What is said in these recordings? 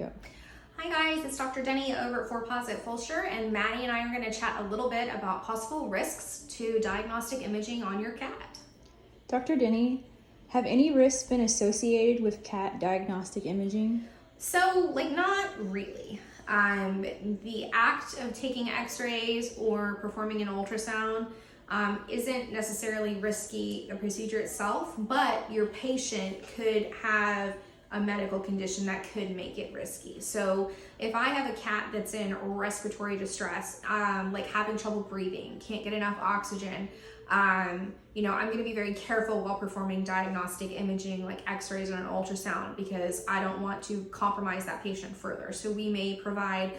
go. Hi guys, it's Dr. Denney over at Four Paws at Fulshear, and Maddie and I are going to chat a little bit about possible risks to diagnostic imaging on your cat. Dr. Denney, have any risks been associated with cat diagnostic imaging? So, not really. The act of taking x-rays or performing an ultrasound isn't necessarily risky, the procedure itself, but your patient could have a medical condition that could make it risky. So if I have a cat that's in respiratory distress, like having trouble breathing, can't get enough oxygen, I'm gonna be very careful while performing diagnostic imaging like x-rays or an ultrasound, because I don't want to compromise that patient further. So we may provide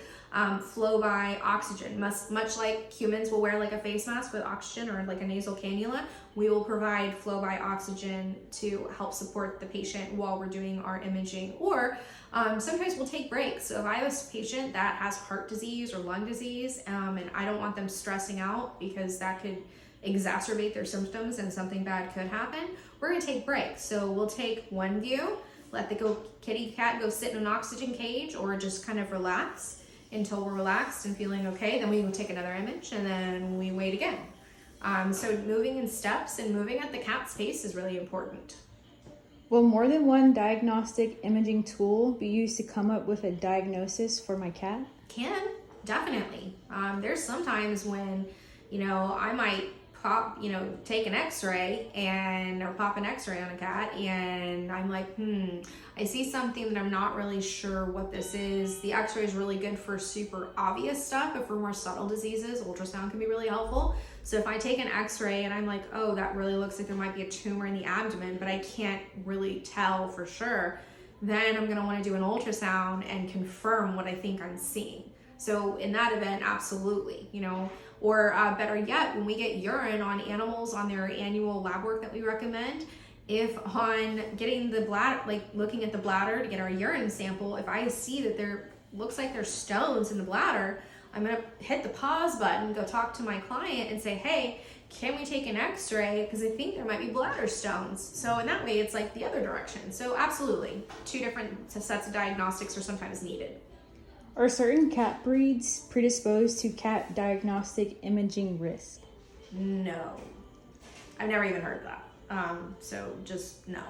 flow by oxygen, much like humans will wear like a face mask with oxygen or like a nasal cannula. We will provide flow by oxygen to help support the patient while we're doing our imaging. Or sometimes we'll take breaks. So if I have a patient that has heart disease or lung disease, and I don't want them stressing out because that could exacerbate their symptoms and something bad could happen, we're gonna take breaks. So we'll take one view, let the kitty cat go sit in an oxygen cage or just kind of relax until we're relaxed and feeling okay. Then we will take another image and then we wait again. So moving in steps and moving at the cat's pace is really important. Will more than one diagnostic imaging tool be used to come up with a diagnosis for my cat? Can, definitely. There's sometimes when, I might take an x-ray or pop an x-ray on a cat and I'm like, I see something that I'm not really sure what this is. The x-ray is really good for super obvious stuff, but for more subtle diseases, ultrasound can be really helpful. So if I take an x-ray and I'm like, oh, that really looks like there might be a tumor in the abdomen, but I can't really tell for sure, then I'm gonna wanna do an ultrasound and confirm what I think I'm seeing. So in that event, absolutely, or better yet, when we get urine on animals on their annual lab work that we recommend, if on getting the bladder, looking at the bladder to get our urine sample, if I see that looks like there's stones in the bladder, I'm gonna hit the pause button, go talk to my client and say, hey, can we take an x-ray? Because I think there might be bladder stones. So in that way, it's like the other direction. So absolutely, 2 different sets of diagnostics are sometimes needed. Are certain cat breeds predisposed to cat diagnostic imaging risk? No. I've never even heard of that. So just no.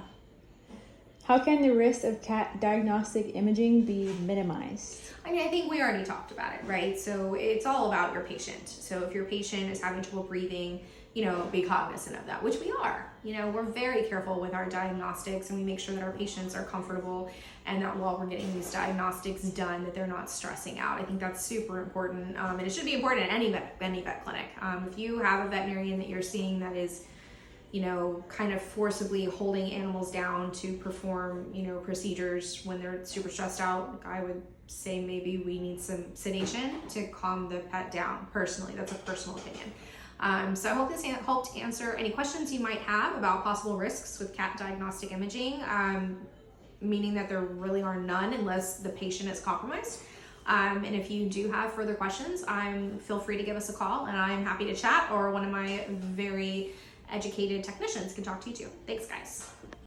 How can the risk of cat diagnostic imaging be minimized? I think we already talked about it, right? So it's all about your patient. So if your patient is having trouble breathing, be cognizant of that, which we are. We're very careful with our diagnostics and we make sure that our patients are comfortable and that while we're getting these diagnostics done, that they're not stressing out. I think that's super important. And it should be important at any vet clinic. If you have a veterinarian that you're seeing that is, kind of forcibly holding animals down to perform, procedures when they're super stressed out, I would say maybe we need some sedation to calm the pet down. Personally, that's a personal opinion. So I hope this helped answer any questions you might have about possible risks with cat diagnostic imaging, meaning that there really are none unless the patient is compromised. And if you do have further questions, feel free to give us a call and I'm happy to chat, or one of my very educated technicians can talk to you too. Thanks, guys.